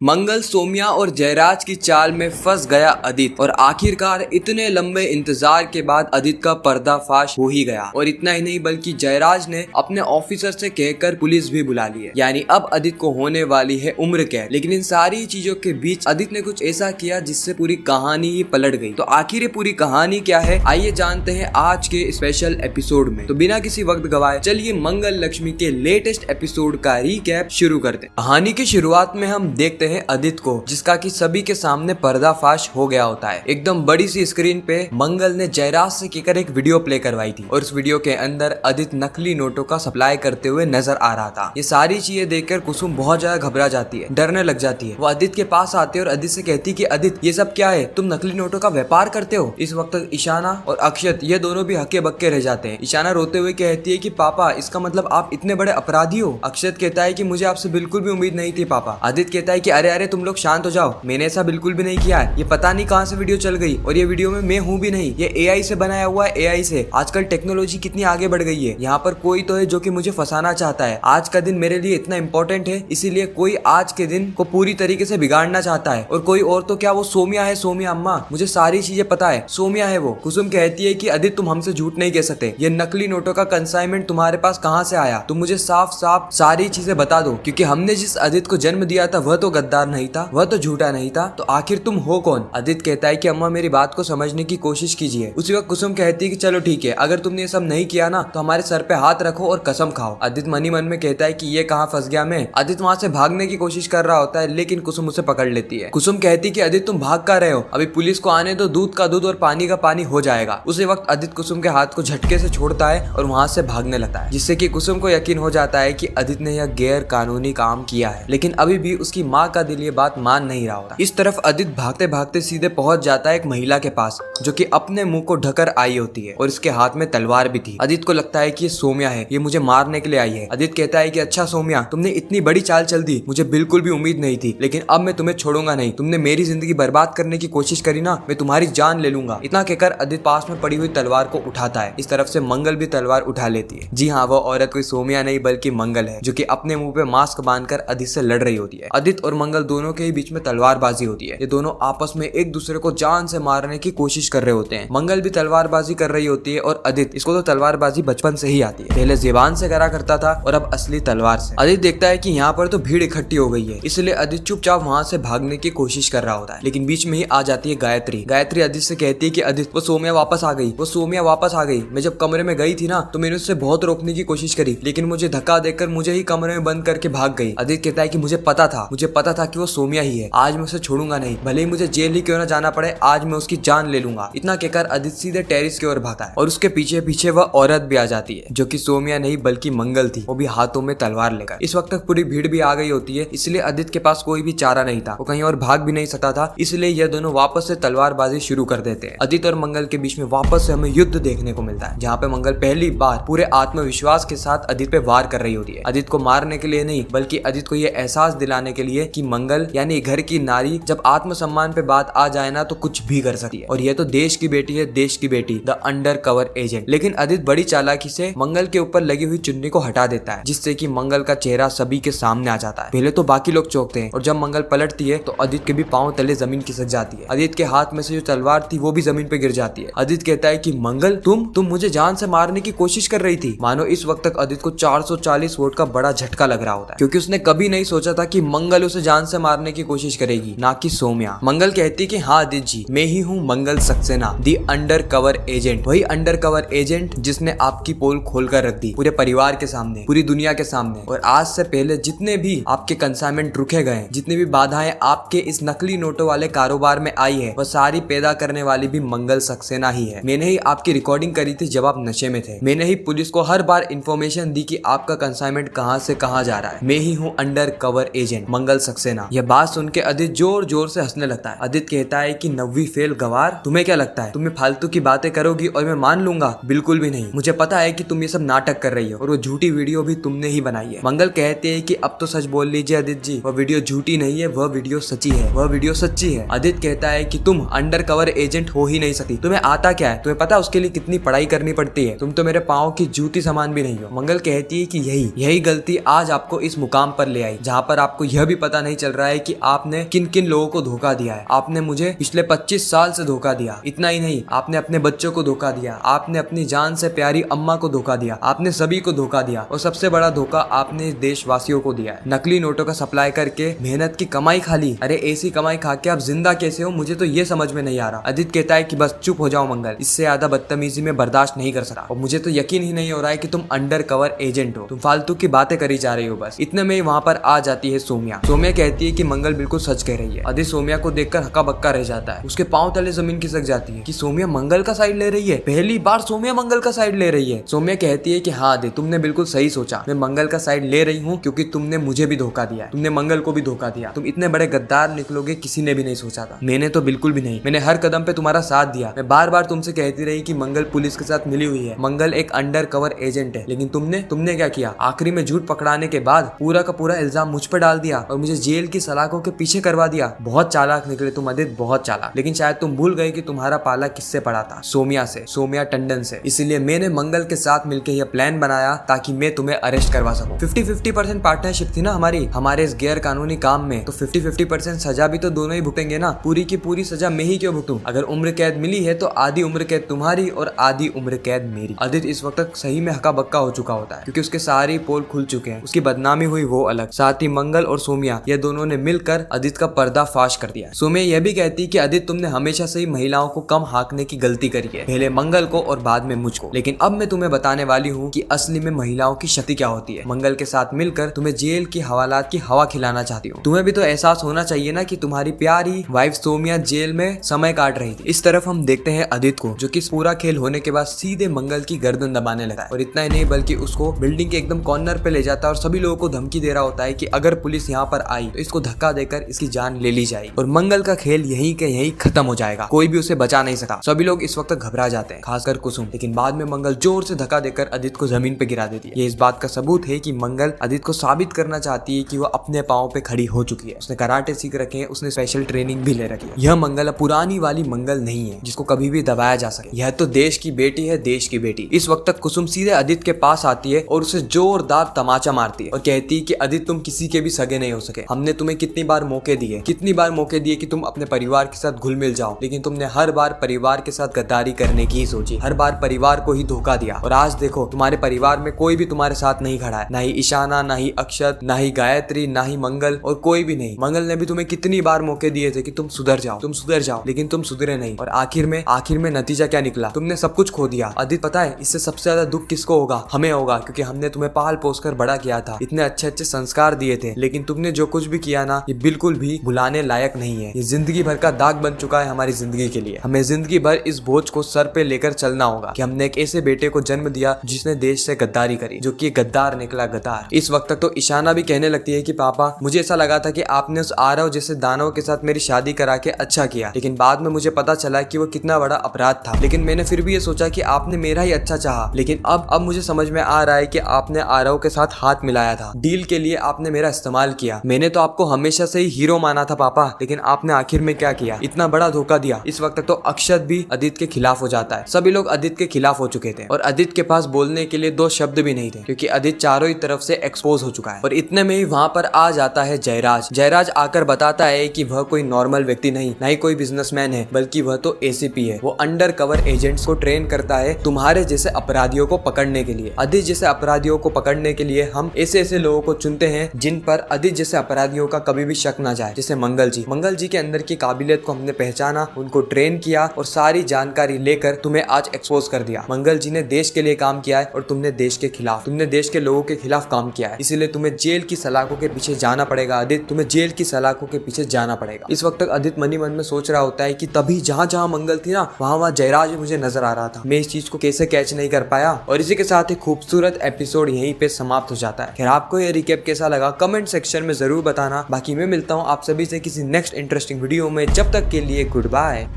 मंगल, सोम्या और जयराज की चाल में फंस गया अदित और आखिरकार इतने लंबे इंतजार के बाद अदित का पर्दाफाश हो ही गया। और इतना ही नहीं बल्कि जयराज ने अपने ऑफिसर से कहकर पुलिस भी बुला ली है। यानी अब अदित को होने वाली है उम्र कैद। लेकिन इन सारी चीजों के बीच अदित ने कुछ ऐसा किया जिससे पूरी कहानी ही पलट गई। तो आखिर ये पूरी कहानी क्या है, आइए जानते हैं आज के स्पेशल एपिसोड में। तो बिना किसी वक्त गवाए चलिए मंगल लक्ष्मी के लेटेस्ट एपिसोड का रीकैप शुरू करते हैं। कहानी की शुरुआत में हम देखते हैं अदित को, जिसका कि सभी के सामने पर्दाफाश हो गया होता है। एकदम बड़ी सी स्क्रीन पे मंगल ने जयराज से कहकर एक वीडियो प्ले करवाई थी और उस वीडियो के अंदर अदित नकली नोटों का सप्लाई करते हुए नजर आ रहा था। ये सारी चीजें देखकर कुसुम बहुत ज्यादा घबरा जाती है, डरने लग जाती है। वो अदित के पास आती है और अदित से कहती कि अदित ये सब क्या है, तुम नकली नोटों का व्यापार करते हो। इस वक्त ईशाना और अक्षत ये दोनों भी हक्के बक्के रह जाते हैं। ईशाना रोते हुए कहती है कि पापा इसका मतलब आप इतने बड़े अपराधी हो। अक्षत कहता है कि मुझे आपसे बिल्कुल भी उम्मीद नहीं थी पापा। आदित्य कहता है कि अरे अरे तुम लोग शांत हो जाओ, मैंने ऐसा बिल्कुल भी नहीं किया है। ये पता नहीं कहां से वीडियो चल गई और ये वीडियो में मैं हूं भी नहीं, ये एआई से बनाया हुआ है। एआई से आजकल टेक्नोलॉजी कितनी आगे बढ़ गई है, यहाँ पर कोई तो है जो कि मुझे फंसाना चाहता है। आज का दिन मेरे लिए इतना इंपॉर्टेंट है, इसीलिए कोई आज के दिन को पूरी तरीके से बिगाड़ना चाहता है। और कोई और तो क्या, वो सोम्या है। सोम्या अम्मा, मुझे सारी चीजें पता है, सोम्या है वो। कुसुम कहती है कि अदित तुम हमसे झूठ नहीं कह सकते, ये नकली नोटों का कंसाइनमेंट तुम्हारे पास कहाँ से आया, तुम मुझे साफ साफ सारी चीजें बता दो, क्योंकि हमने जिस अदित को जन्म दिया था वह तो गद्दार नहीं था, वह तो झूठा नहीं था, तो आखिर तुम हो कौन। अदित कहता है कि अम्मा मेरी बात को समझने की कोशिश कीजिए। उसी वक्त कुसुम कहती है कि चलो ठीक है, अगर तुमने ये सब नहीं किया ना तो हमारे सर पे हाथ रखो और कसम खाओ। अदित मन ही मन में कहता है कि ये कहाँ फंस गया मैं। अदित वहाँ से भागने की कोशिश कर रहा होता है, लेकिन कुसुम उसे पकड़ लेती है। कुसुम कहती है कि अदित तुम भाग कर रहे हो, अभी पुलिस को आने दो, दूध का दूध और पानी का पानी हो जाएगा। उसी वक्त अदित कुसुम के हाथ को झटके से छोड़ता है और वहाँ से भागने लगता है, जिससे कि कुसुम को यकीन हो जाता है कि अदित ने यह गैर कानूनी काम किया है। लेकिन अभी भी उसकी माँ का दिल ये बात मान नहीं रहा होता। इस तरफ अदित भागते भागते सीधे पहुंच जाता है एक महिला के पास, जो कि अपने मुंह को ढकर आई होती है और इसके हाथ में तलवार भी थी। अदित को लगता है कि ये सोम्या है, ये मुझे मारने के लिए आई है। अदित कहता है कि अच्छा सोम्या, तुमने इतनी बड़ी चाल चल दी, मुझे बिल्कुल भी उम्मीद नहीं थी, लेकिन अब मैं तुम्हें छोड़ूंगा नहीं। तुमने मेरी जिंदगी बर्बाद करने की कोशिश करी ना, मैं तुम्हारी जान ले लूंगा। इतना कहकर अदित पास में पड़ी हुई तलवार को उठाता है। इस तरफ से मंगल भी तलवार उठा लेती है। जी हाँ, वो औरत कोई सोम्या नहीं बल्कि मंगल है, जो कि अपने मुंह पे मास्क बांधकर अदित से लड़ रही होती है। अदित और मंगल दोनों के ही बीच में तलवारबाजी होती है। ये दोनों आपस में एक दूसरे को जान से मारने की कोशिश कर रहे होते हैं। मंगल भी तलवारबाजी कर रही होती है और अदित, इसको तो तलवारबाजी बचपन से ही आती है, पहले ज़बान से करा करता था और अब असली तलवार से। अदित देखता है कि यहाँ पर तो भीड़ इकट्ठी हो गई है, इसलिए अदित चुपचाप वहाँ से भागने की कोशिश कर रहा होता है। लेकिन बीच में ही आ जाती है गायत्री। गायत्री अदित से कहती है कि अदित वो सोम्या वापस आ गई, वो सोम्या वापस आ गई। मैं जब कमरे में गई थी ना तो मैंने उससे बहुत रोकने की कोशिश करी, लेकिन मुझे धक्का देकर मुझे ही कमरे में बंद करके भाग गई। अदित कहता है कि मुझे पता था कि वो सोम्या ही है। आज मैं उसे छोड़ूंगा नहीं, भले ही मुझे जेल ही क्यों ना जाना पड़े, आज मैं उसकी जान ले लूंगा। इतना कहकर अदित सीधे टेरिस की ओर भागता है और उसके पीछे पीछे वह औरत भी आ जाती है, जो कि सोम्या नहीं बल्कि मंगल थी, वो भी हाथों में तलवार लेकर। इस वक्त तक पूरी भीड़ भी आ गई होती है, इसलिए अदित के पास कोई भी चारा नहीं था, वो कहीं और भाग भी नहीं सकता था, इसलिए यह दोनों वापस से तलवारबाजी शुरू कर देते हैं। अदित और मंगल के बीच में वापस से हमें युद्ध देखने को मिलता है, जहाँ पे मंगल पहली बार पूरे आत्मविश्वास के साथ अदित पे वार कर रही होती है। अदित को मारने के लिए नहीं, बल्कि अदित को यह एहसास दिलाने के लिए कि मंगल यानी घर की नारी जब आत्मसम्मान पे बात आ जाए ना तो कुछ भी कर सकती है, और यह तो देश की बेटी है, देश की बेटी, द अंडर कवर एजेंट। लेकिन अदित बड़ी चालाकी से मंगल के ऊपर लगी हुई चुन्नी को हटा देता है, जिससे कि मंगल का चेहरा सभी के सामने आ जाता है। पहले तो बाकी लोग चौंकते हैं और जब मंगल पलटती है तो अदित के भी पांव तले जमीन खिसक जाती है। अदित के हाथ में से जो तलवार थी वो भी जमीन पे गिर जाती है। अदित कहता है कि मंगल तुम मुझे जान से मारने की कोशिश कर रही थी। मानो इस वक्त तक अदित को 440 वोट का बड़ा झटका लग रहा होता है, क्योंकि उसने कभी नहीं सोचा था कि मंगल उसे जान से मारने की कोशिश करेगी, ना कि सोम्या। मंगल कहती है कि हाँ अदित जी, मैं ही हूँ मंगल Saxena, the under cover agent, वही अंडर कवर एजेंट जिसने आपकी पोल खोल कर रख दी पूरे परिवार के सामने, पूरी दुनिया के सामने। और आज से पहले जितने भी आपके कंसाइनमेंट रुके गए, जितनी भी बाधाएं आपके इस नकली नोटों वाले कारोबार में आई है, वह सारी पैदा करने वाली भी मंगल सक्सेना ही है। मैंने ही आपकी रिकॉर्डिंग करी थी जब आप नशे में थे, मैंने ही पुलिस को हर बार इंफॉर्मेशन दी कि आपका कंसाइनमेंट कहाँ से कहाँ जा रहा है। मैं ही हूँ अंडर कवर एजेंट मंगल सक्सेना। यह बात सुन के अदित जोर जोर से हंसने लगता है। अदित कहता है कि नव्वी फेल गवार, तुम्हें क्या लगता है तुम्हें फालतू की बातें करोगी और मैं मान लूंगा? बिल्कुल भी नहीं, मुझे पता है कि तुम ये सब नाटक कर रही हो और वो झूठी वीडियो भी तुमने ही बनाई है। मंगल कहते हैं कि अब तो सच बोल लीजिए अदित जी, वह वीडियो झूठी नहीं है, वह वीडियो सच्ची है, वह वीडियो सच्ची है। अदित कहता है कि तुम अंडर कवर एजेंट हो ही नहीं सकती, तुम्हें आता क्या है, तुम्हें पता उसके लिए कितनी पढ़ाई करनी पड़ती है, तुम तो मेरे पाँव की जूती समान भी नहीं हो। मंगल कहती है कि यही गलती आज आपको इस मुकाम पर ले आई, जहाँ पर आपको यह भी पता नहीं चल रहा है कि आपने किन किन लोगों को धोखा दिया है। आपने मुझे पिछले 25 साल से धोखा दिया। इतना ही नहीं, आपने अपने बच्चों को धोखा दिया, आपने अपनी जान से प्यारी अम्मा को धोखा दिया, आपने सभी को धोखा दिया और सबसे बड़ा धोखा आपने देशवासियों को दिया है। नकली नोटों का सप्लाई करके मेहनत की कमाई खा ली। अरे ऐसी कमाई खा के आप जिंदा कैसे हो, मुझे तो ये समझ में नहीं आ रहा। आदित्य कहता है कि बस चुप हो जाओ मंगल, इससे ज्यादा बदतमीजी में बर्दाश्त नहीं कर सकता और मुझे तो यकीन ही नहीं हो रहा है कि तुम अंडर कवर एजेंट हो, तुम फालतू की बातें करी जा रही हो बस। इतने में वहाँ पर आ जाती है सोम्या। सोम्या कहती है कि मंगल बिल्कुल सच कह रही है। आदित्य सोम्या को देखकर हक्का बक्का रह जाता है, उसके पांव तले जमीन खिसक जाती है कि सोम्या मंगल का साइड ले रही है। पहली बार सोम्या मंगल का साइड ले रही है। सोम्या कहती है कि हाँ आदित्य, तुमने बिल्कुल सही सोचा, मैं मंगल का साइड ले रही हूँ क्योंकि तुमने मुझे भी धोखा दिया, तुमने मंगल को भी धोखा दिया। तुम इतने बड़े गद्दार निकलोगे किसी ने भी नहीं सोचा था। मैंने तो बिल्कुल भी नहीं, मैंने हर कदम पे तुम्हारा साथ दिया। मैं बार बार तुमसे कहती रही कि मंगल पुलिस के साथ मिली हुई है, मंगल एक अंडर कवर एजेंट है, लेकिन तुमने क्या किया? आखिरी में झूठ पकड़ाने के बाद पूरा का पूरा इल्जाम मुझ पर डाल दिया और मुझे जेल की सलाखों के पीछे करवा दिया। बहुत चालाक निकले तुम आदित्य, बहुत चालाक। लेकिन शायद तुम भूल गए कि तुम्हारा पाला किससे पड़ा था? सोम्या से, सोम्या टंडन से। इसीलिए मैंने मंगल के साथ मिलकर यह प्लान बनाया ताकि मैं तुम्हें अरेस्ट करवा सकूं। 50-50% पार्टनरशिप थी ना हमारे इस गैर कानूनी काम में, तो 50-50% सजा भी तो दोनों ही भुगतेंगे ना। पूरी की पूरी सजा मैं ही क्यों भुगतूं? अगर उम्र कैद मिली है तो आधी उम्र कैद तुम्हारी और आधी उम्र कैद मेरी। आदित्य इस वक्त तक सही में हक्का बक्का हो चुका होता है क्योंकि उसके सारे पोल खुल चुके हैं। उसकी बदनामी हुई वो अलग, साथ ही मंगल और सोम्या ये दोनों ने मिलकर आदित्य का पर्दाफाश कर दिया। सोम्या यह भी कहती है कि आदित्य, तुमने हमेशा से ही महिलाओं को कम हांकने की गलती करी है, पहले मंगल को और बाद में मुझको। लेकिन अब मैं तुम्हें बताने वाली हूँ कि असली में महिलाओं की शक्ति क्या होती है। मंगल के साथ मिलकर तुम्हें जेल की हवालात की हवा खिलाना चाहती हूँ। तुम्हें भी तो एहसास होना चाहिए ना कि तुम्हारी प्यारी वाइफ सोम्या जेल में समय काट रही थी। इस तरफ हम देखते हैं आदित्य को, जो कि पूरा खेल होने के बाद सीधे मंगल की गर्दन दबाने लगा है। और इतना ही नहीं बल्कि उसको बिल्डिंग के एकदम कॉर्नर पे ले जाता है और सभी लोगों को धमकी दे रहा होता है कि अगर पुलिस यहाँ पर आई तो इसको धक्का देकर इसकी जान ले ली जाएगी और मंगल का खेल यहीं के यहीं खत्म हो जाएगा, कोई भी उसे बचा नहीं सका। सभी लोग इस वक्त घबरा जाते हैं, खासकर कुसुम। लेकिन बाद में मंगल जोर से धक्का देकर आदित्य को जमीन पे गिरा देती है। ये इस बात का सबूत है कि मंगल आदित्य को साबित करना चाहती है कि वो अपने पाँव पे खड़ी हो चुकी है। उसने कराटे सीख रखे हैं, उसने स्पेशल ट्रेनिंग भी ले रखी है। यह मंगल पुरानी वाली मंगल नहीं है जिसको कभी भी दबाया जा सके। यह तो देश की बेटी है, देश की बेटी। इस वक्त तक कुसुम सीधे आदित्य के पास आती है और उसे जोरदार तमाचा मारती है और कहती है कि आदित्य, तुम किसी के भी सगे नहीं हो सके। हमने तुम्हें कितनी बार मौके दिए कि तुम अपने परिवार के साथ घुल मिल जाओ, लेकिन तुमने हर बार परिवार के साथ गद्दारी करने की ही सोची, हर बार परिवार को ही धोखा दिया। और आज देखो, तुम्हारे परिवार में कोई भी तुम्हारे साथ नहीं खड़ा है, ना ही ईशाना, ना ही अक्षत, ना ही गायत्री, ना ही मंगल, और कोई भी नहीं। मंगल ने भी तुम्हें कितनी बार मौके दिए थे कि तुम सुधर जाओ, लेकिन तुम सुधरे नहीं। और आखिर में नतीजा क्या निकला? तुमने सब कुछ खो दिया। आदित्य, पता है इससे सबसे ज्यादा दुख किसको होगा? हमें होगा, क्योंकि हमने तुम्हें पाल पोस कर बड़ा किया था, इतने अच्छे अच्छे संस्कार दिए थे, लेकिन तुमने जो कुछ भी किया ना, ये बिल्कुल भी भुलाने लायक नहीं है। ये जिंदगी भर का दाग बन चुका है हमारी जिंदगी के लिए। हमें जिंदगी भर इस बोझ को सर पे लेकर चलना होगा कि हमने एक ऐसे बेटे को जन्म दिया जिसने देश से गद्दारी करी, जो कि गद्दार निकला, गद्दार। इस वक्त तक तो ईशाना भी कहने लगती है कि पापा, मुझे ऐसा लगा था कि आपने उस आरव जैसे दानव के साथ मेरी शादी करा के अच्छा किया, लेकिन बाद में मुझे पता चला कि वो कितना बड़ा अपराध था। लेकिन मैंने फिर भी ये सोचा कि आपने मेरा ही अच्छा चाहा। लेकिन अब मुझे समझ में आ रहा है कि आपने आरव के साथ हाथ मिलाया था, डील के लिए आपने मेरा इस्तेमाल किया। मैंने तो आपको हमेशा से ही हीरो माना था पापा, लेकिन आपने आखिर में क्या किया? इतना बड़ा धोखा दिया। इस वक्त तो अक्षत भी आदित्य के खिलाफ हो जाता है। सभी लोग आदित्य के खिलाफ हो चुके थे और आदित्य के पास बोलने के लिए दो शब्द भी नहीं थे, क्योंकि आदित्य चारों ही तरफ से एक्सपोज हो चुका है। और इतने में ही वहाँ पर आ जाता है जयराज। जयराज आकर बताता है कि वह कोई नॉर्मल व्यक्ति नहीं, ना ही कोई बिजनेसमैन है, बल्कि वह तो एसीपी है। वो अंडर कवर एजेंट्स को ट्रेन करता है तुम्हारे जैसे अपराधियों को पकड़ने के लिए। आदित्य जैसे अपराधियों को पकड़ने के लिए हम ऐसे लोगों को चुनते हैं जिन पर आदित्य जैसे अपराधियों का कभी भी शक ना जाए, जैसे मंगल जी के अंदर की काबिलियत को हमने पहचाना, उनको ट्रेन किया और सारी जानकारी लेकर तुम्हें आज एक्सपोज कर दिया। मंगल जी ने देश के लिए काम किया है और तुमने देश के खिलाफ, तुमने देश के लोगों के खिलाफ काम किया है, इसीलिए तुम्हें जेल की सलाखों के पीछे जाना पड़ेगा। आदित्य, तुम्हें जेल की सलाखों के पीछे जाना पड़ेगा। इस वक्त तक आदित्य मन ही मन में सोच रहा होता है कि तभी जहाँ मंगल थी ना, वहाँ जयराज मुझे नजर आ रहा था। मैं इस चीज को कैसे कैच नहीं कर पाया। और इसी के साथ ही खूबसूरत एपिसोड यहीं पे समाप्त हो जाता है। खैर, आपको ये रिकैप कैसा लगा कमेंट सेक्शन में जरूर बताना। बाकी मैं मिलता हूँ आप सभी से किसी नेक्स्ट इंटरेस्टिंग वीडियो में। जब तक के लिए गुड बाय।